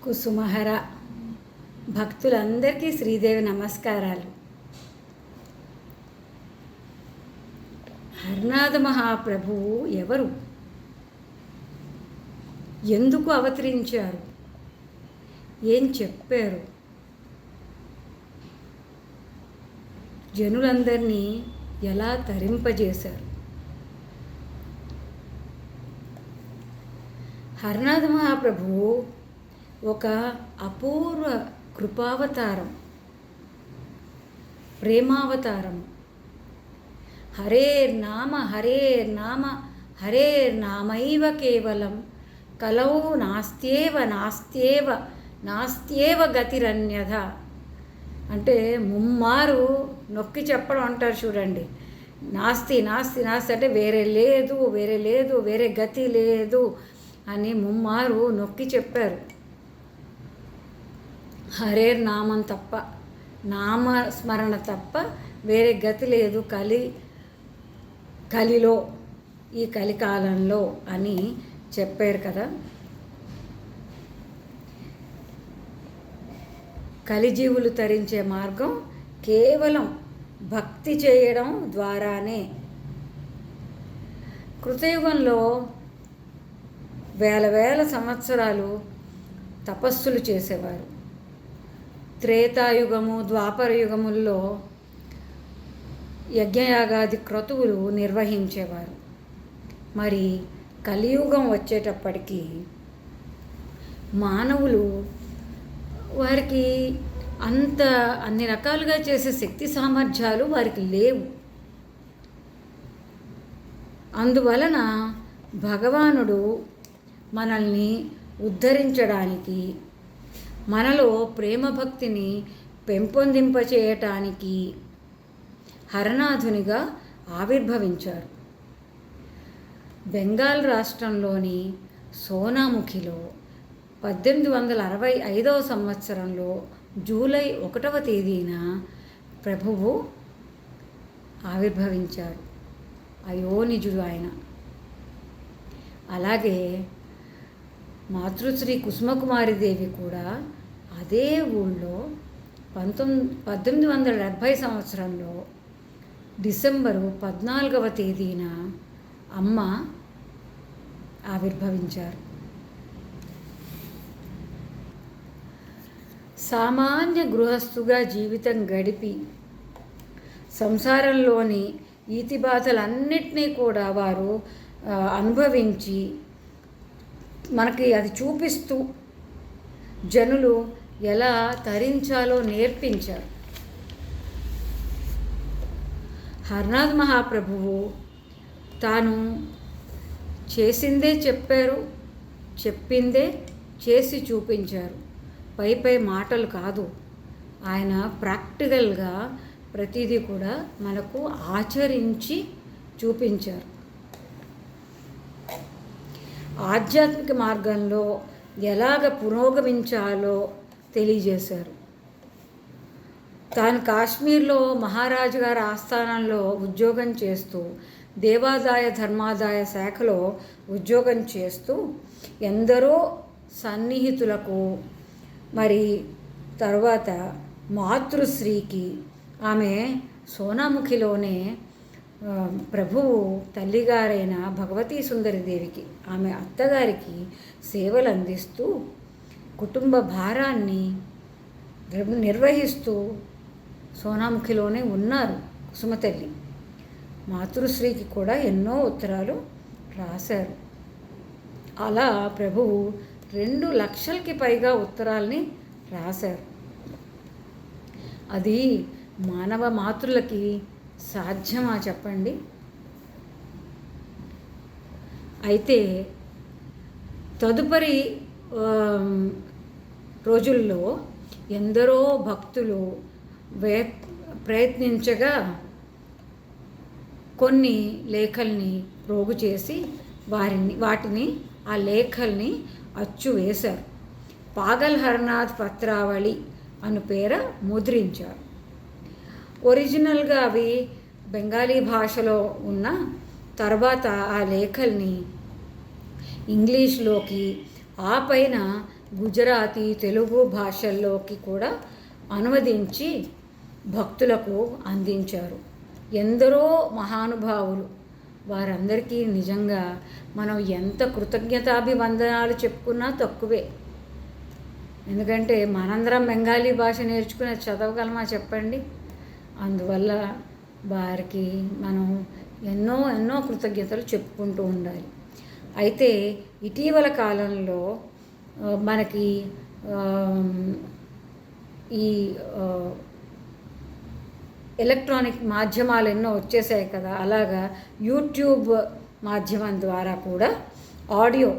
కుసుమహర భక్తులందరికీ శ్రీదేవి నమస్కారాలు. హరనాథ మహాప్రభువు ఎవరు? ఎందుకు అవతరించారు? ఏం చెప్పారు? జనులందరినీ ఎలా తరింపజేశారు? హరనాథ మహాప్రభువు ఒక అపూర్వ కృపావతారం, ప్రేమావతారం. హరే నామ హరే నామ హరే నామైవ కేవలం కలౌ నాస్త్యేవ నాస్త్యేవ నాస్త్యేవ గతిరన్యథ అంటే ముమ్మారు నొక్కి చెప్పడం అంటారు చూడండి. నాస్తి నాస్తి నాస్తి అంటే వేరే లేదు, వేరే లేదు, వేరే గతి లేదు అని ముమ్మారు నొక్కి చెప్పారు. హరే నామం తప్ప, నామస్మరణ తప్ప వేరే గతి లేదు కలిలో, ఈ కలికాలంలో అని చెప్పారు కదా. కలిజీవులు తరించే మార్గం కేవలం భక్తి చేయడం ద్వారానే. కృతయుగంలో వేల వేల సంవత్సరాలు తపస్సులు చేసేవారు. త్రేతాయుగము, ద్వాపర యుగముల్లో యజ్ఞయాగాది క్రతువులు నిర్వహించేవారు. మరి కలియుగం వచ్చేటప్పటికి మానవులు వారికి అన్ని రకాలుగా చేసే శక్తి సామర్థ్యాలు వారికి లేవు. అందువలన భగవానుడు మనల్ని ఉద్ధరించడానికి, మనలో ప్రేమ భక్తిని పెంపొందింపచేయటానికి హరనాథునిగా ఆవిర్భవించారు. బెంగాల్ రాష్ట్రంలోని సోనాముఖిలో 1865 సంవత్సరంలో జూలై 1వ తేదీన ప్రభువు ఆవిర్భవించారు. అయోనిజుడు ఆయన. అలాగే మాతృశ్రీ కుసుమకుమారిదేవి కూడా అదే ఊళ్ళో 1870 సంవత్సరంలో డిసెంబరు 14వ తేదీన అమ్మ ఆవిర్భవించారు. సామాన్య గృహస్థుగా జీవితం గడిపి సంసారంలోని ఈతిబాధలన్నిటినీ కూడా వారు అనుభవించి మనకి అది చూపిస్తూ జనులు ఎలా తరించాలో నేర్పించారు. హరనాథ్ మహాప్రభువు తాను చేసిందే చెప్పారు, చెప్పిందే చేసి చూపించారు. పై మాటలు కాదు, ఆయన ప్రాక్టికల్గా ప్రతిదీ కూడా మనకు ఆచరించి చూపించారు. ఆధ్యాత్మిక మార్గంలో ఎలాగ పురోగమించాలో తెలియజేశారు. తాను కాశ్మీర్లో మహారాజు గారి ఆస్థానంలో ఉద్యోగం చేస్తూ, దేవాదాయ ధర్మాదాయ శాఖలో ఉద్యోగం చేస్తూ ఎందరో సన్నిహితులకు, మరి తర్వాత మాతృశ్రీకి, ఆమె సోనాముఖిలోనే ప్రభువు తల్లిగారైన భగవతీ సుందరిదేవికి, ఆమె అత్తగారికి సేవలు అందిస్తూ కుటుంబ భారాన్ని నిర్వహిస్తూ సోనాముఖిలోనే ఉన్నారు కుసుమతల్లి. మాతృశ్రీకి కూడా ఎన్నో ఉత్తరాలు రాశారు. అలా ప్రభువు 2 లక్షలకి పైగా ఉత్తరాల్ని రాశారు. అది మానవ మాతృలకి సాధ్యమా చెప్పండి? అయితే తదుపరి రోజుల్లో ఎందరో భక్తులు ప్రయత్నించగా కొన్ని లేఖల్ని ప్రోగు చేసి వాటిని ఆ లేఖల్ని అచ్చు వేశారు. పాగల్ హరనాథ్ పత్రావళి అను పేర ముద్రించారు. ఒరిజినల్గా అవి బెంగాలీ భాషలో ఉన్న తర్వాత ఆ లేఖల్ని ఇంగ్లీష్లోకి, ఆ పైన గుజరాతీ, తెలుగు భాషల్లోకి కూడా అనువదించి భక్తులకు అందించారు. ఎందరో మహానుభావులు, వారందరికీ నిజంగా మనం ఎంత కృతజ్ఞతాభివందనాలు చెప్పుకున్నా తక్కువే. ఎందుకంటే మనందరం బెంగాలీ భాష నేర్చుకుని చదవగలమా చెప్పండి? అందువల్ల వారికి మనం ఎన్నో ఎన్నో కృతజ్ఞతలు చెప్పుకుంటూ ఉండాలి. అయితే ఇటీవల కాలంలో మనకి ఈ ఎలక్ట్రానిక్ మాధ్యమాలు ఎన్నో వచ్చేసాయి కదా, అలాగా యూట్యూబ్ మాధ్యమం ద్వారా కూడా ఆడియో,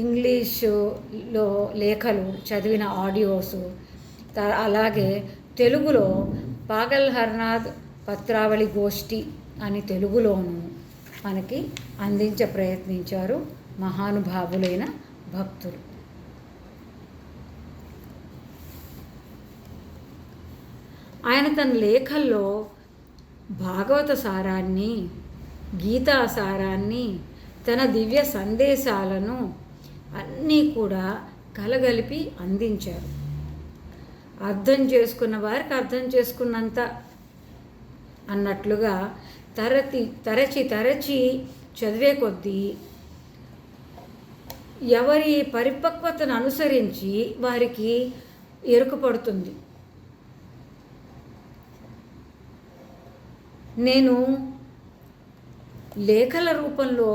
ఇంగ్లీషులో లేఖలు చదివిన ఆడియోసు, అలాగే తెలుగులో పాగల్ హర్నాథ్ పత్రావళి గోష్ఠి అని తెలుగులోను మనకి ప్రయత్నించారు మహానుభావులైన భక్తులు. ఆయన తన లేఖల్లో భాగవత సారాన్ని, గీతా సారాన్ని, తన దివ్య సందేశాలను అన్నీ కూడా కలగలిపి అందించారు. అర్థం చేసుకున్న వారికి అర్థం చేసుకున్నంత అన్నట్లుగా తరచి చదివే కొద్దీ ఎవరి పరిపక్వతను అనుసరించి వారికి ఎరుకపడుతుంది. నేను లేఖల రూపంలో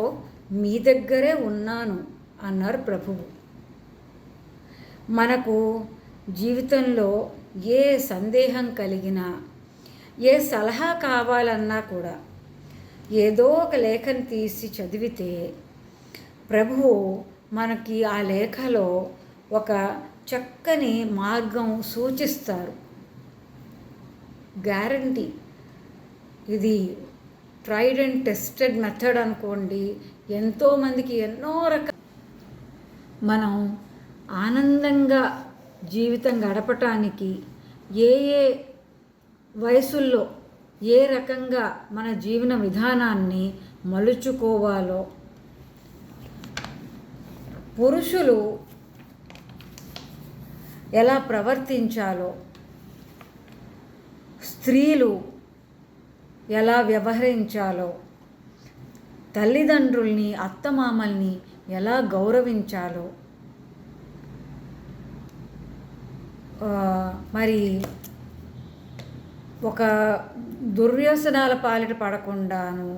మీ దగ్గరే ఉన్నాను అన్నారు ప్రభువు. మనకు జీవితంలో ఏ సందేహం కలిగినా, ఏ సలహా కావాలన్నా కూడా ఏదో ఒక లేఖను తీసి చదివితే ప్రభువు మనకి ఆ లేఖలో ఒక చక్కని మార్గం సూచిస్తారు. గ్యారంటీ. ఇది ట్రైడ్ అండ్ టెస్టెడ్ మెథడ్ అనుకోండి. ఎంతోమందికి ఎన్నో మనం ఆనందంగా జీవితం గడపటానికి ఏ ఏ వయసుల్లో ఏ రకంగా మన జీవన విధానాన్ని మలుచుకోవాలో, పురుషులు ఎలా ప్రవర్తించాలో, స్త్రీలు ఎలా వ్యవహరించాలో, తల్లిదండ్రుల్ని, అత్తమామల్ని ఎలా గౌరవించాలో, మరి ఒక దుర్వ్యసనాల పాలిట పడకుండాను,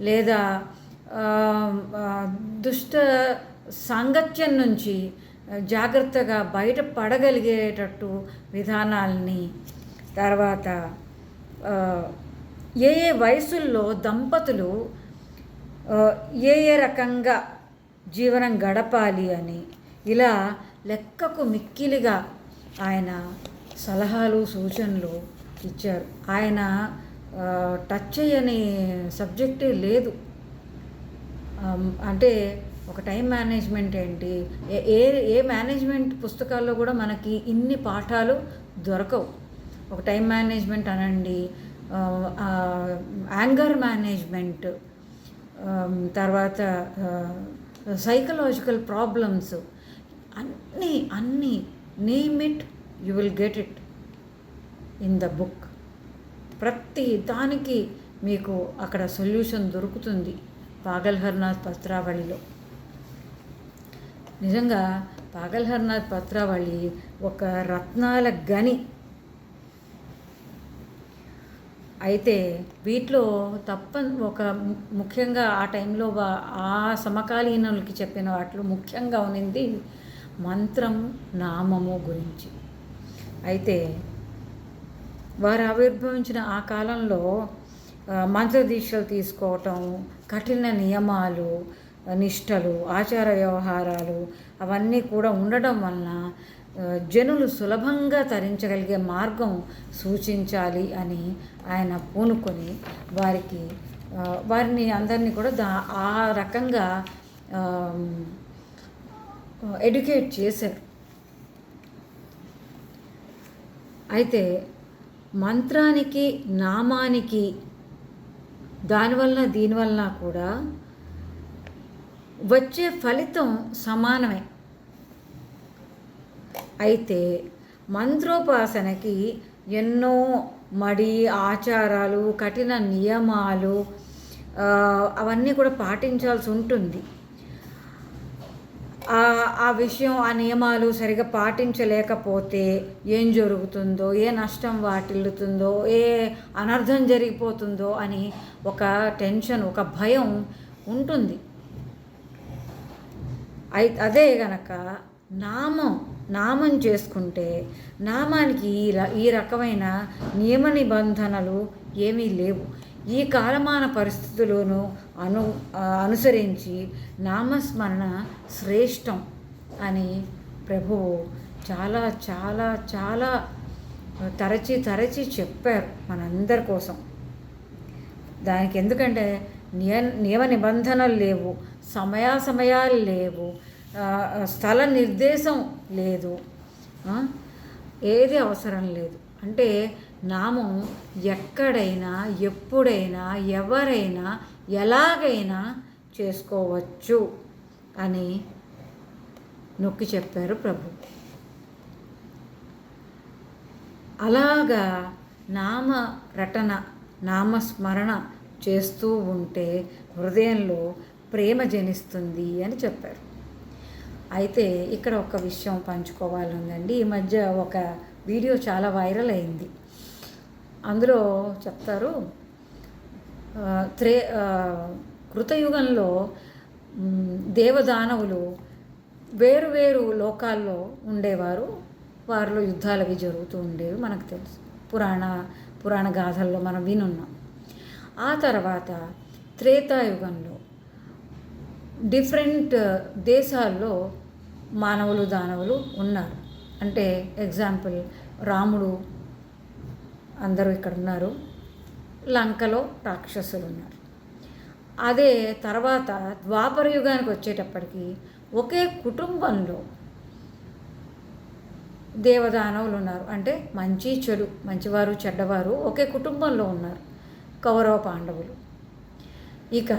లేదా దుష్ట సాంగత్యం నుంచి జాగ్రత్తగా బయటపడగలిగేటట్టు విధానాల్ని, తర్వాత ఏ ఏ వయసుల్లో దంపతులు ఏ ఏ రకంగా జీవనం గడపాలి అని, ఇలా లెక్కకు మిక్కిలిగా ఆయన సలహాలు సూచనలు ఇచ్చారు. ఆయన టచ్ చేయని సబ్జెక్టే లేదు. అంటే ఒక టైం మేనేజ్మెంట్ ఏంటి, ఏ మేనేజ్మెంట్ పుస్తకాల్లో కూడా మనకి ఇన్ని పాఠాలు దొరకవు. ఒక టైం మేనేజ్మెంట్ అనండి, యాంగర్ మేనేజ్మెంట్, తర్వాత సైకలాజికల్ ప్రాబ్లమ్స్, అన్నీ name it, you will get it in the book. ప్రతి దానికి మీకు అక్కడ సొల్యూషన్ దొరుకుతుంది పాగల్ హర్నాథ్ పత్రావళిలో. నిజంగా పాగల్ హర్నాథ్ పత్రావళి ఒక రత్నాల గని. అయితే వీటిలో ఒక ముఖ్యంగా ఆ టైంలో ఆ సమకాలీనులకి చెప్పిన వాటిలో ముఖ్యంగా ఉన్నది మంత్రం, నామము గురించి. అయితే వారు ఆవిర్భవించిన ఆ కాలంలో మంత్రదీక్షలు తీసుకోవటం, కఠిన నియమాలు, నిష్టలు, ఆచార వ్యవహారాలు అవన్నీ కూడా ఉండడం వలన జనులు సులభంగా తరించగలిగే మార్గం సూచించాలి అని ఆయన పూనుకొని వారిని అందరినీ కూడా ఆ రకంగా ఎడ్యుకేట్ చేశారు. అయితే మంత్రానికి, నామానికి, దీనివల్ల కూడా వచ్చే ఫలితం సమానమే. అయితే మంత్రోపాసనకి ఎన్నో మడి ఆచారాలు, కఠిన నియమాలు అవన్నీ కూడా పాటించాల్సి ఉంటుంది. ఆ విషయం, ఆ నియమాలు సరిగా పాటించలేకపోతే ఏం జరుగుతుందో, ఏ నష్టం వాటిల్లుతుందో, ఏ అనర్థం జరిగిపోతుందో అని ఒక టెన్షన్, ఒక భయం ఉంటుంది. అదే గనక నామం చేసుకుంటే నామానికి ఈ రకమైన నియమ నిబంధనలు ఏమీ లేవు. ఈ కాలమాన పరిస్థితులను అనుసరించి నామస్మరణ శ్రేష్టం అని ప్రభువు చాలా చాలా చాలా తరచి చెప్పారు మనందరి కోసం. దానికి ఎందుకంటే నియమ నిబంధనలు లేవు, సమయాలు లేవు, స్థల నిర్దేశం లేదు, ఏది అవసరం లేదు. అంటే నామం ఎక్కడైనా, ఎప్పుడైనా, ఎవరైనా, ఎలాగైనా చేసుకోవచ్చు అని నొక్కి చెప్పారు ప్రభు. అలాగా నామస్మరణ చేస్తూ ఉంటే హృదయంలో ప్రేమ జనిస్తుంది అని చెప్పారు. అయితే ఇక్కడ ఒక విషయం పంచుకోవాలండి. ఈ మధ్య ఒక వీడియో చాలా వైరల్ అయింది. అందులో చెప్తారు, కృతయుగంలో దేవదానవులు వేరు లోకాల్లో ఉండేవారు. వారిలో యుద్ధాలు అవి జరుగుతూ ఉండేవి, మనకు తెలుసు. పురాణ గాథల్లో మనం వినున్నాం. ఆ తర్వాత త్రేతాయుగంలో డిఫరెంట్ దేశాల్లో మానవులు, దానవులు ఉన్నారు. అంటే ఎగ్జాంపుల్, రాముడు అందరూ ఇక్కడ ఉన్నారు, లంకలో రాక్షసులు ఉన్నారు. అదే తర్వాత ద్వాపర యుగానికి వచ్చేటప్పటికి ఒకే కుటుంబంలో దేవదానవులు ఉన్నారు. అంటే మంచి చెడు, మంచివారు చెడ్డవారు ఒకే కుటుంబంలో ఉన్నారు, కౌరవ పాండవులు. ఇక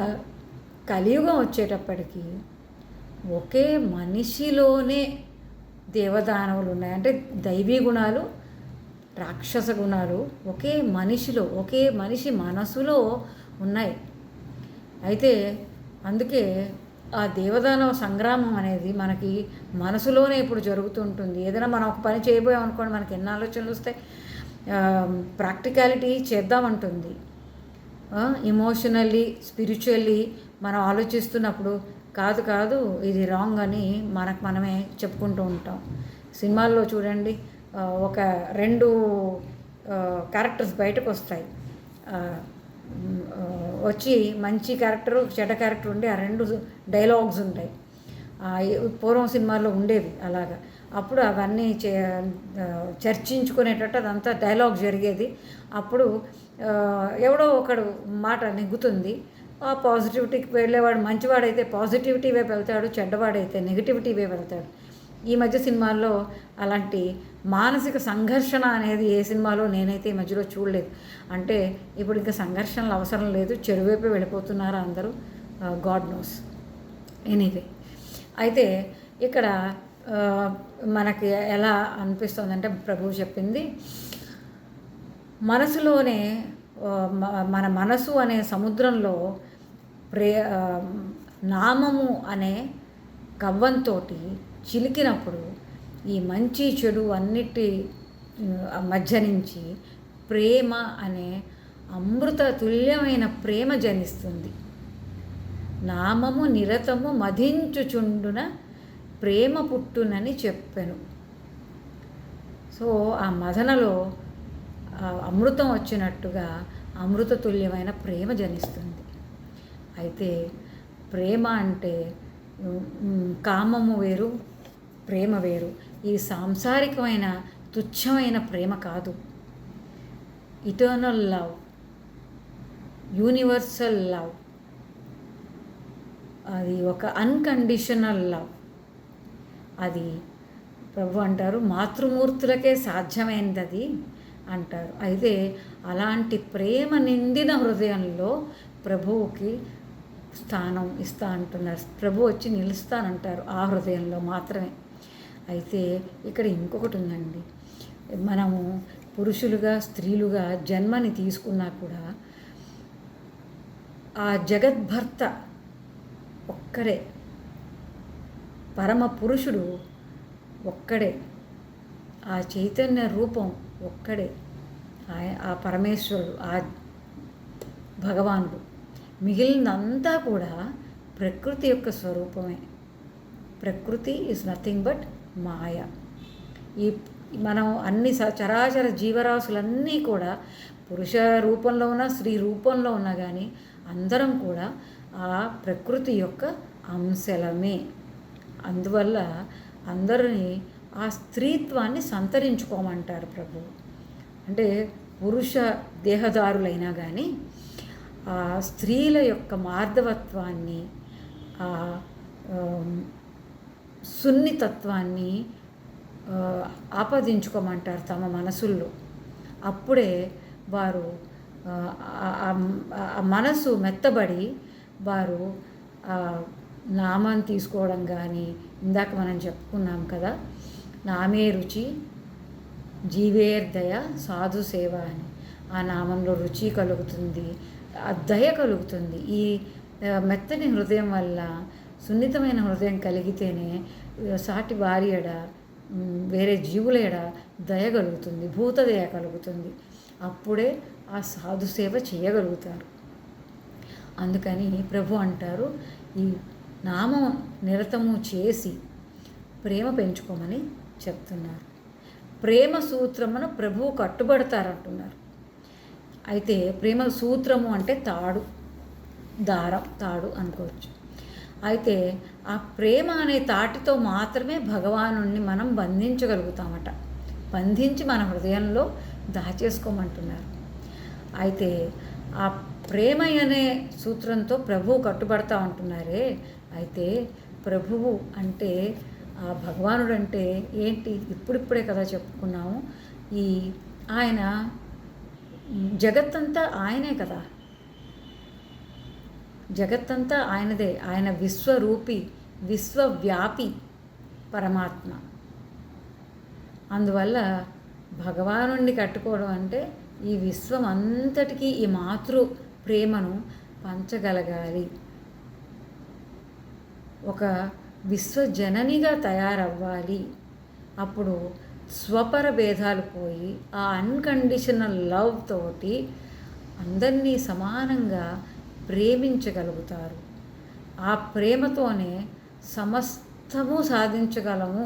కలియుగం వచ్చేటప్పటికి ఒకే మనిషిలోనే దేవదానవులు ఉన్నాయి. అంటే దైవీ గుణాలు, రాక్షస గుణాలు ఒకే మనిషిలో, ఒకే మనిషి మనసులో ఉన్నాయి. అయితే అందుకే ఆ దేవదానవ సంగ్రామం అనేది మనకి మనసులోనే ఇప్పుడు జరుగుతుంటుంది. ఏదైనా మనం ఒక పని చేయబోయాం అనుకోండి, మనకి ఎన్ని ఆలోచనలు వస్తాయి. ప్రాక్టికాలిటీ చేద్దామంటుంది, ఇమోషనల్లీ, స్పిరిచువల్లీ మనం ఆలోచిస్తున్నప్పుడు కాదు ఇది రాంగ్ అని మనమే చెప్పుకుంటూ ఉంటాం. సినిమాల్లో చూడండి, ఒక 2 క్యారెక్టర్స్ బయటకు వస్తాయి. వచ్చి మంచి క్యారెక్టర్, చెడ్డ క్యారెక్టర్ ఉండి ఆ 2 డైలాగ్స్ ఉంటాయి. పూర్వం సినిమాల్లో ఉండేవి అలాగా. అప్పుడు అవన్నీ చర్చించుకునేటట్టు అదంతా డైలాగ్ జరిగేది. అప్పుడు ఎవడో ఒకడు మాట నెగ్గుతుంది. ఆ పాజిటివిటీకి వెళ్ళేవాడు మంచివాడైతే పాజిటివిటీ వైపు వెళ్తాడు, చెడ్డవాడైతే నెగిటివిటీ వైపు వెళ్తాడు. ఈ మధ్య సినిమాల్లో అలాంటి మానసిక సంఘర్షణ అనేది ఏ సినిమాలో నేనైతే ఈ మధ్యలో చూడలేదు. అంటే ఇప్పుడు ఇంకా సంఘర్షణలు అవసరం లేదు, చెడు వైపే వెళ్ళిపోతున్నారు అందరూ, గాడ్ నోస్. ఎనీవే, అయితే ఇక్కడ మనకి ఎలా అనిపిస్తుందంటే ప్రభువు చెప్పింది, మనసులోనే మన మనసు అనే సముద్రంలో నామము అనే కవ్వంతో చిలికినప్పుడు ఈ మంచి చెడు అన్నిటి మధ్య నుంచి ప్రేమ అనే అమృత తుల్యమైన ప్రేమ జనిస్తుంది. నామము నిరతము మధించుచుండున ప్రేమ పుట్టునని చెప్పెను. సో ఆ మదనలో అమృతం వచ్చినట్టుగా అమృత తుల్యమైన ప్రేమ జనిస్తుంది. అయితే ప్రేమ అంటే కామము వేరు, ప్రేమ వేరు. ఈ సాంసారికమైన తుచ్చమైన ప్రేమ కాదు. ఇటర్నల్ లవ్, యూనివర్సల్ లవ్, అది ఒక అన్కండిషనల్ లవ్. అది ప్రభు అంటారు మాతృమూర్తులకే సాధ్యమైనది అది అంటారు. అయితే అలాంటి ప్రేమ నిండిన హృదయంలో ప్రభువుకి స్థానం ఇస్తా అంటున్నారు. ప్రభు వచ్చి నిలుస్తానంటారు ఆ హృదయంలో మాత్రమే. అయితే ఇక్కడ ఇంకొకటి ఉందండి. మనము పురుషులుగా స్త్రీలుగా జన్మని తీసుకున్నా కూడా ఆ జగద్భర్త ఒక్కడే, పరమ పురుషుడు ఒక్కడే, ఆ చైతన్య రూపం ఒక్కడే, ఆ పరమేశ్వరుడు, ఆ భగవానుడు. మిగిలినంతా కూడా ప్రకృతి యొక్క స్వరూపమే. ప్రకృతి ఈజ్ నథింగ్ బట్ మాయ. ఈ మనం అన్ని చరాచర జీవరాశులన్నీ కూడా పురుష రూపంలో ఉన్న, స్త్రీ రూపంలో ఉన్నా కానీ అందరం కూడా ఆ ప్రకృతి యొక్క అంశలమే. అందువల్ల అందరినీ ఆ స్త్రీత్వాన్ని సంతరించుకోమంటారు ప్రభు. అంటే పురుష దేహదారులైనా కానీ ఆ స్త్రీల యొక్క మార్దవత్వాన్ని, ఆ సున్నితత్వాన్ని ఆపాదించుకోమంటారు తమ మనసుల్లో. అప్పుడే వారు ఆ మనసు మెత్తబడి వారు నామాన్ని తీసుకోవడం కానీ, ఇందాక మనం చెప్పుకున్నాం కదా, నామే రుచి జీవేర్దయ సాధు సేవ అని. ఆ నామంలో రుచి కలుగుతుంది, ఆ దయ కలుగుతుంది. ఈ మెత్తని హృదయం వల్ల సున్నితమైన హృదయం కలిగితేనే సాటి వారి ఎడ, వేరే జీవుల ఎడ దయ కలుగుతుంది, భూతదయ కలుగుతుంది. అప్పుడే ఆ సాధు సేవ చేయగలుగుతారు. అందుకని ప్రభు అంటారు, ఈ నామం నిరతము చేసి ప్రేమ పెంచుకోమని చెప్తున్నారు. ప్రేమ సూత్రమును ప్రభువు కట్టుబడతారంటున్నారు. అయితే ప్రేమ సూత్రము అంటే తాడు, దారం, తాడు అనుకోవచ్చు. అయితే ఆ ప్రేమ అనే తాటితో మాత్రమే భగవానుణ్ణి మనం బంధించగలుగుతామట. బంధించి మన హృదయంలో దాచేసుకోమంటున్నారు. అయితే ఆ ప్రేమ అనే సూత్రంతో ప్రభువు కట్టుబడతా ఉంటున్నారే. అయితే ప్రభువు అంటే, ఆ భగవానుడు అంటే ఏంటి? ఇప్పుడిప్పుడే కదా చెప్పుకున్నాము. ఆయన జగత్తంతా ఆయనే కదా, జగత్తంతా ఆయనదే. ఆయన విశ్వరూపి, విశ్వవ్యాపి పరమాత్మ. అందువల్ల భగవానుణ్ణి కట్టుకోవడం అంటే ఈ విశ్వం అంతటికీ ఈ మాతృ ప్రేమను పంచగలగాలి. ఒక విశ్వజననిగా తయారవ్వాలి. అప్పుడు స్వపర భేదాలు పోయి ఆ అన్కండిషనల్ లవ్ తోటి అందరినీ సమానంగా ప్రేమించగలుగుతారు. ఆ ప్రేమతోనే సమస్తము సాధించగలము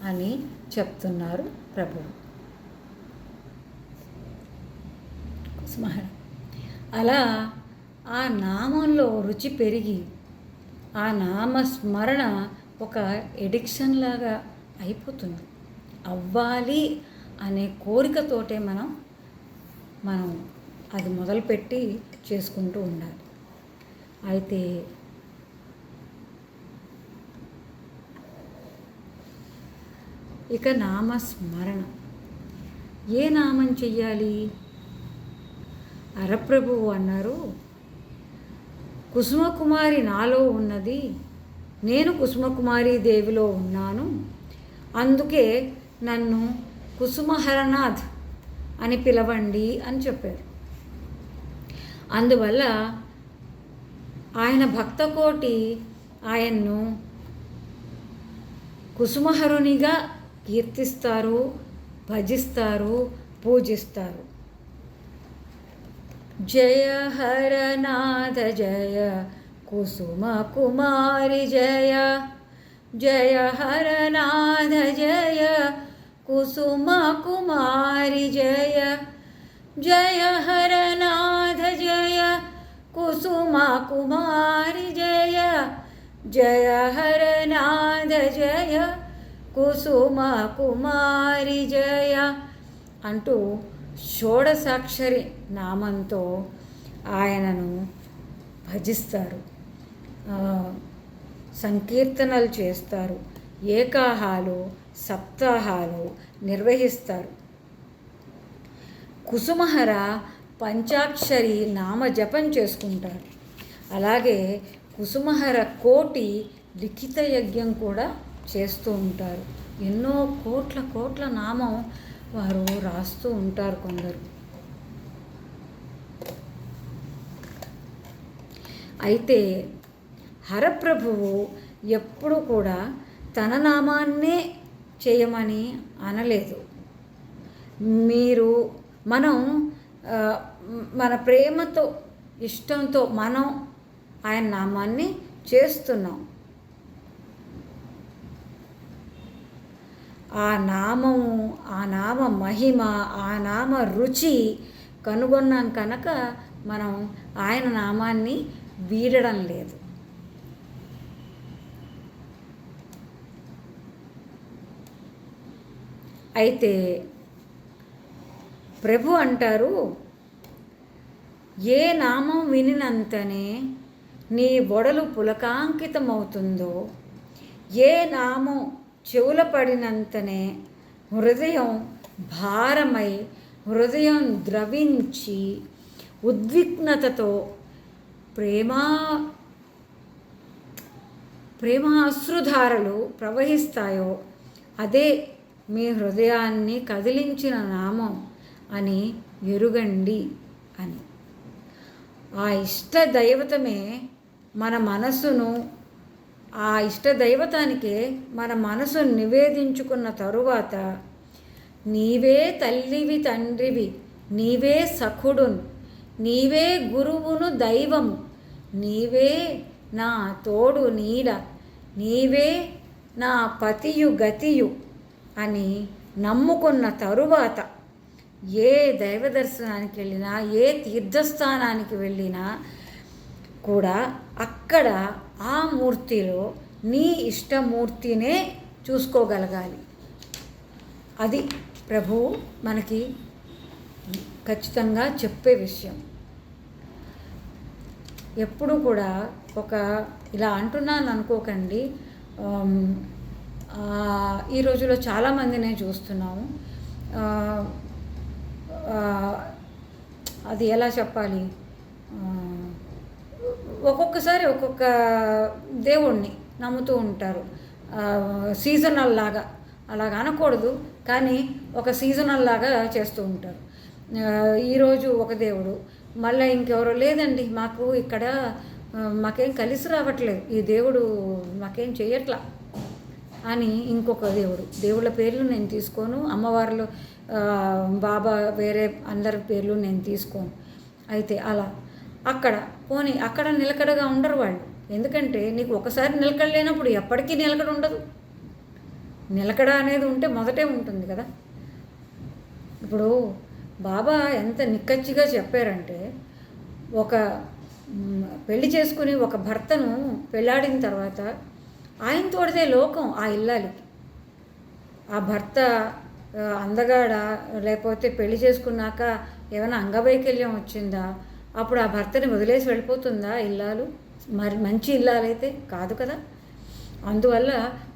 అని చెప్తున్నారు ప్రభువు. అలా ఆ నామంలో రుచి పెరిగి ఆ నామస్మరణ ఒక ఎడిక్షన్ లాగా అయిపోతుంది. అవ్వాలి అనే కోరికతోటే మనం అది మొదలుపెట్టి చేసుకుంటూ ఉండాలి. అయితే ఇక నామస్మరణ ఏ నామం చెయ్యాలి? అరప్రభువు అన్నారు, కుసుమకుమారి నాలో ఉన్నది, నేను కుసుమకుమారి దేవిలో ఉన్నాను, అందుకే నన్ను కుసుమహరనాథ్ అని పిలవండి అని చెప్పారు. అందువల్ల ఆయన భక్తకోటి ఆయన్ను కుసుమహరునిగా కీర్తిస్తారు, భజిస్తారు, పూజిస్తారు. జయ హరనాథ జయ కుసుమ కుమారి జయ, జయ హరనాథ జయ కుసుమ కుమారి జయ, జయ హరనాథ జయ కుసుమ కుమారి జయ, జయ హరనాథ జయ కుసుమ కుమారి జయ అంటూ షోడసాక్షరి నామంతో ఆయనను భజిస్తారు, సంకీర్తనలు చేస్తారు, ఏకాహాలు సప్తాహాలు నిర్వహిస్తారు. కుసుమహర పంచాక్షరి నామ జపం చేసుకుంటారు. అలాగే కుసుమహర కోటి లిఖిత యజ్ఞం కూడా చేస్తూ ఉంటారు. ఎన్నో కోట్ల కోట్ల నామం వారు రాస్తూ ఉంటారు కొందరు. అయితే హరప్రభువు ఎప్పుడు కూడా తన నామాన్నే చేయమని అనలేదు. మనం మన ప్రేమతో ఇష్టంతో మనం ఆయన నామాన్ని చేస్తున్నాం. ఆ నామము, ఆ నామ మహిమ, ఆ నామ రుచి కనుగొన్నాం కనుక మనం ఆయన నామాన్ని వీడడం లేదు. అయితే ప్రభు అంటారు, ఏ నామం వినినంతనే నీ ఒడలు పులకాంకితమవుతుందో, ఏ నామం చెవుల పడినంతనే హృదయం భారమై హృదయం ద్రవించి ఉద్విగ్నతతో ప్రేమాశ్రుధారలు ప్రవహిస్తాయో అదే మీ హృదయాన్ని కదిలించిన నామం అని ఎరుగండి అని. ఆ ఇష్ట దైవతమే మన మనసును, ఆ ఇష్ట దైవతానికే మన మనసును నివేదించుకున్న తరువాత, నీవే తల్లివి తండ్రివి, నీవే సఖుడున్, నీవే గురువును దైవము, నీవే నా తోడు నీడ, నీవే నా పతియు గతియు అని నమ్ముకున్న తరువాత ఏ దైవ దర్శనానికి వెళ్ళినా, ఏ తీర్థస్థానానికి వెళ్ళినా కూడా అక్కడ ఆ మూర్తిలో నీ ఇష్టమూర్తినే చూసుకోగలగాలి. అది ప్రభువు మనకి ఖచ్చితంగా చెప్పే విషయం. ఎప్పుడు కూడా ఇలా అంటున్నాను అనుకోకండి. ఈ రోజులో చాలామంది నేను చూస్తున్నాము. అది ఎలా చెప్పాలి, ఒక్కొక్కసారి ఒక్కొక్క దేవుణ్ణి నమ్ముతూ ఉంటారు. సీజనల్ లాగా, అలాగ అనకూడదు కానీ ఒక సీజనల్ లాగా చేస్తూ ఉంటారు. ఈరోజు ఒక దేవుడు, మళ్ళీ ఇంకెవరో లేదండి మాకు ఇక్కడ మాకేం కలిసి రావట్లేదు, ఈ దేవుడు మాకేం చేయట్లా అని ఇంకొక దేవుళ్ళ పేర్లు నేను తీసుకోను, అమ్మవార్లు బాబా వేరే అందరి పేర్లు నేను తీసుకోను. అయితే అలా అక్కడ నిలకడగా ఉండరు వాళ్ళు. ఎందుకంటే నీకు ఒకసారి నిలకడ లేనప్పుడు ఎప్పటికీ నిలకడ ఉండదు. నిలకడ అనేది ఉంటే మొదటే ఉంటుంది కదా. ఇప్పుడు బాబా ఎంత నిక్కచ్చిగా చెప్పారంటే, ఒక పెళ్లి చేసుకుని ఒక భర్తను పెళ్ళాడిన తర్వాత ఆయనతోడిదే లోకం ఆ ఇల్లాలికి. ఆ భర్త అందగాడ, లేకపోతే పెళ్లి చేసుకున్నాక ఏమైనా అంగవైకల్యం వచ్చిందా, అప్పుడు ఆ భర్తని వదిలేసి వెళ్ళిపోతుందా ఇల్లాలు? మరి మంచి ఇల్లాలైతే కాదు కదా. అందువల్ల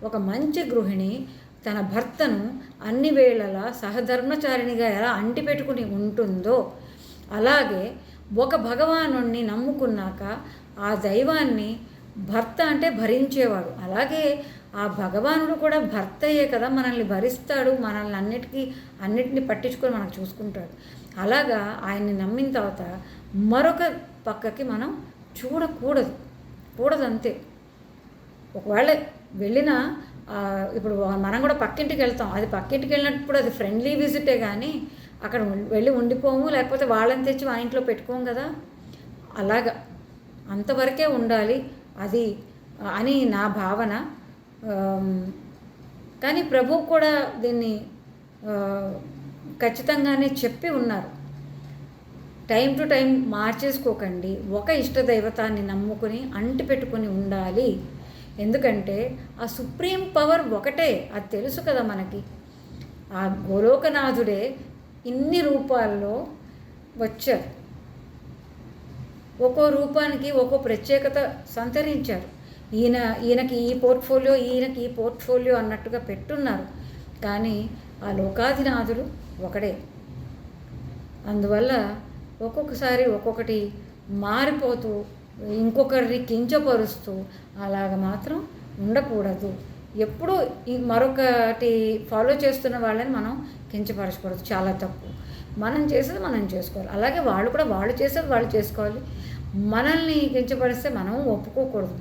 ఒక మంచి గృహిణి తన భర్తను అన్ని వేళలా సహధర్మచారిణిగా ఎలా అంటిపెట్టుకుని ఉంటుందో, అలాగే ఒక భగవానుణ్ణి నమ్ముకున్నాక ఆ దైవాన్ని, భర్త అంటే భరించేవాడు, అలాగే ఆ భగవానుడు కూడా భర్తయే కదా, మనల్ని భరిస్తాడు, మనల్ని అన్నిటిని పట్టించుకొని మనకు చూసుకుంటాడు. అలాగా ఆయన్ని నమ్మిన తర్వాత మరొక పక్కకి మనం చూడదంతే. ఒకవేళ వెళ్ళినా ఇప్పుడు మనం కూడా పక్కింటికి వెళ్తాం, అది పక్కింటికి వెళ్ళినప్పుడు అది ఫ్రెండ్లీ విజిటే కానీ అక్కడ వెళ్ళి ఉండిపోము, లేకపోతే వాళ్ళని తెచ్చి మా ఇంట్లో పెట్టుకోము కదా. అలాగా అంతవరకే ఉండాలి అది అని నా భావన. కానీ ప్రభు కూడా దీన్ని ఖచ్చితంగానే చెప్పి ఉన్నారు. టైం టు టైం మార్చేసుకోకండి, ఒక ఇష్టదైవతాన్ని నమ్ముకుని అంటి పెట్టుకుని ఉండాలి. ఎందుకంటే ఆ సుప్రీం పవర్ ఒకటే, అది తెలుసు కదా మనకి. ఆ గోలోకనాథుడే ఇన్ని రూపాల్లో వచ్చారు, ఒక్కో రూపానికి ఒక్కో ప్రత్యేకత సంతరించారు. ఈయనకి ఈ పోర్ట్ఫోలియో, ఈయనకి ఈ పోర్ట్ఫోలియో అన్నట్టుగా పెట్టున్నారు. కానీ ఆ లోకాధినాథుడు ఒకడే. అందువల్ల ఒక్కొక్కసారి ఒక్కొక్కటి మారిపోతూ ఇంకొకరిని కించపరుస్తూ అలాగ మాత్రం ఉండకూడదు. ఎప్పుడూ ఈ మరొకటి ఫాలో చేస్తున్న వాళ్ళని మనం కించపరచకూడదు, చాలా తప్పు. మనం చేసేది మనం చేసుకోవాలి, అలాగే వాళ్ళు కూడా వాళ్ళు చేసేది వాళ్ళు చేసుకోవాలి. మనల్ని కించపరిస్తే మనం ఒప్పుకోకూడదు.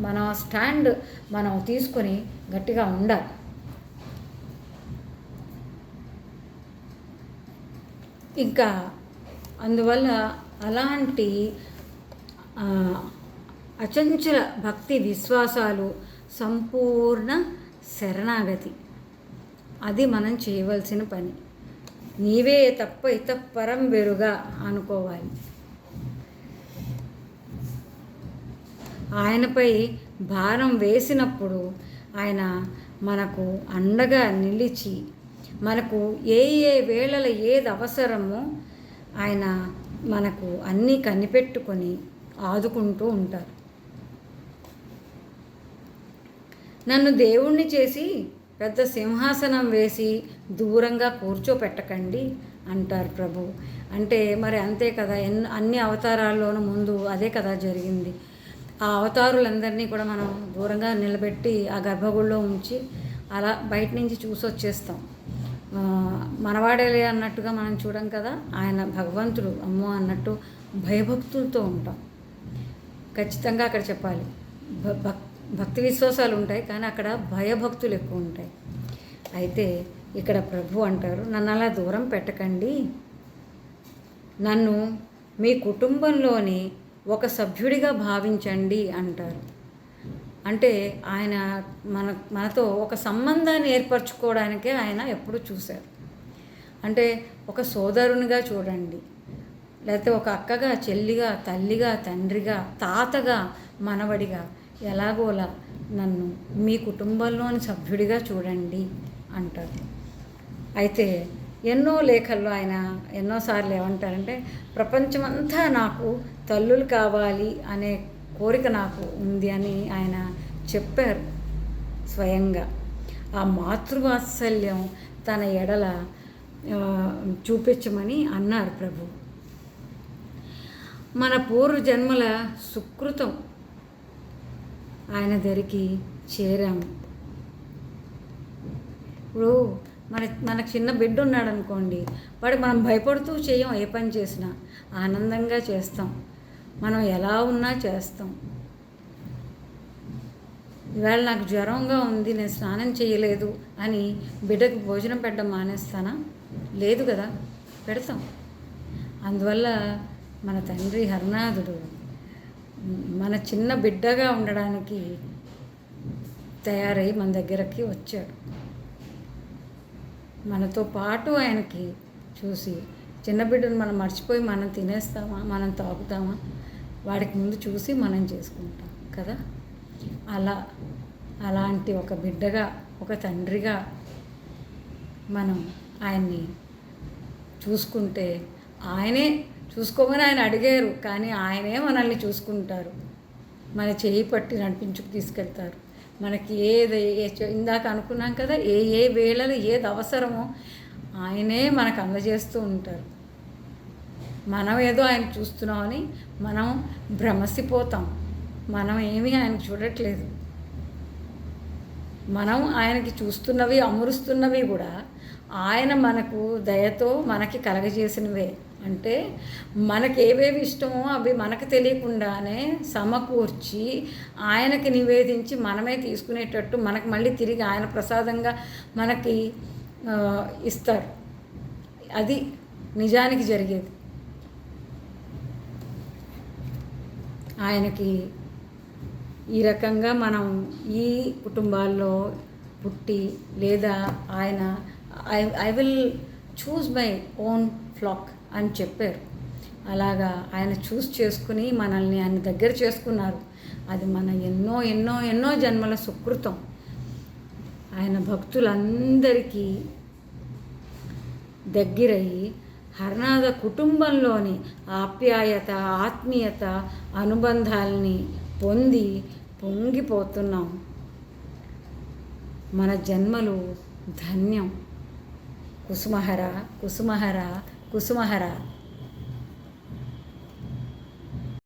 మన స్టాండ్ మనం తీసుకొని గట్టిగా ఉండాలి. ఇంకా అందువల్ల అలాంటి అచంచల భక్తి విశ్వాసాలు, సంపూర్ణ శరణాగతి, అది మనం చేయవలసిన పని. నీవే తప్ప ఇతపరం వెరుగా అనుకోవాలి. ఆయనపై భారం వేసినప్పుడు ఆయన మనకు అండగా నిలిచి, మనకు ఏ వేళల ఏది అవసరమో ఆయన మనకు అన్నీ కనిపెట్టుకొని ఆదుకుంటూ ఉంటారు. నన్ను దేవుణ్ణి చేసి పెద్ద సింహాసనం వేసి దూరంగా కూర్చోపెట్టకండి అంటారు ప్రభు. అంటే మరి అంతే కదా, అన్ని అవతారాల్లోనూ ముందు అదే కదా జరిగింది. ఆ అవతారులందరినీ కూడా మనం దూరంగా నిలబెట్టి ఆ గర్భగుడిలో ఉంచి అలా బయట నుంచి చూసి వచ్చేస్తాం. మనవాడేలే అన్నట్టుగా మనం చూడం కదా. ఆయన భగవంతుడు అమ్మో అన్నట్టు భయభక్తులతో ఉంటాం. ఖచ్చితంగా అక్కడ చెప్పాలి, భక్తి విశ్వాసాలు ఉంటాయి, కానీ అక్కడ భయభక్తులు ఎక్కువ ఉంటాయి. అయితే ఇక్కడ ప్రభు అంటారు, నన్ను అలా దూరం పెట్టకండి, నన్ను మీ కుటుంబంలోని ఒక సభ్యుడిగా భావించండి అంటారు. అంటే ఆయన మనతో ఒక సంబంధాన్ని ఏర్పరచుకోవడానికే ఆయన ఎప్పుడు చూశారు. అంటే ఒక సోదరునిగా చూడండి, లేకపోతే ఒక అక్కగా, చెల్లిగా, తల్లిగా, తండ్రిగా, తాతగా, మనవడిగా, ఎలాగోలా నన్ను మీ కుటుంబంలోని సభ్యుడిగా చూడండి అంటారు. అయితే ఎన్నో లేఖల్లో ఆయన ఎన్నోసార్లు ఏమంటారంటే, ప్రపంచమంతా నాకు తల్లులు కావాలి అనే కోరిక నాకు ఉంది అని ఆయన చెప్పారు స్వయంగా. ఆ మాతృవాత్సల్యం తన ఎడల చూపించమని అన్నారు ప్రభు. మన పూర్వ జన్మల సుకృతం ఆయన దగ్గరికి చేరాము. ఇప్పుడు మనకు చిన్న బిడ్డ ఉన్నాడు అనుకోండి, వాడికి మనం భయపడుతూ చేయం, ఏ పని చేసినా ఆనందంగా చేస్తాం, మనం ఎలా ఉన్నా చేస్తాం. ఇవాళ నాకు జ్వరంగా ఉంది, నేను స్నానం చేయలేదు అని బిడ్డకు భోజనం పెట్టడం మానేస్తానా? లేదు కదా, పెడతాం. అందువల్ల మన తండ్రి హరినాథుడు మన చిన్న బిడ్డగా ఉండడానికి తయారై మన దగ్గరకి వచ్చాడు. మనతో పాటు ఆయనకి చూసి, చిన్న బిడ్డను మనం మర్చిపోయి మనం తినేస్తామా, మనం తాగుతామా? వాడికి ముందు చూసి మనం చేసుకుంటాం కదా. అలాంటి ఒక బిడ్డగా, ఒక తండ్రిగా మనం ఆయన్ని చూసుకుంటే, ఆయనే చూసుకోమని ఆయన అడిగారు, కానీ ఆయనే మనల్ని చూసుకుంటారు. మన చేయి పట్టి నడిపించుకు తీసుకెళ్తారు. మనకి ఇందాక అనుకున్నాం కదా, ఏ వేళలో ఏది అవసరమో ఆయనే మనకు అందజేస్తూ ఉంటారు. మనం ఏదో ఆయన చూస్తున్నామని మనం భ్రమసిపోతాం. మనం ఏమీ ఆయన చూడట్లేదు. మనం ఆయనకి చూస్తున్నవి, అమరుస్తున్నవి కూడా ఆయన మనకు దయతో మనకి కలగజేసినవే. అంటే మనకి ఏవేవి ఇష్టమో అవి మనకు తెలియకుండానే సమకూర్చి ఆయనకి నివేదించి మనమే తీసుకునేటట్టు మనకు మళ్ళీ తిరిగి ఆయన ప్రసాదంగా మనకి ఇస్తారు. అది నిజానికి జరిగేది. ఆయనకి ఈ రకంగా మనం ఈ కుటుంబాల్లో పుట్టి, లేదా ఆయన I will choose my own flock అని చెప్పారు. అలాగా ఆయన చూస్ చేసుకుని మనల్ని ఆయన దగ్గర చేసుకున్నారు. అది మన ఎన్నో ఎన్నో ఎన్నో జన్మల సుకృతం. ఆయన భక్తులందరికీ దగ్గరయ్యి హరినాథ కుటుంబంలోని ఆప్యాయత, ఆత్మీయత, అనుబంధాలని పొంది పొంగిపోతున్నాం. మన జన్మలు ధన్యం. కుసుమహర కుసుమహర కుసుమహర.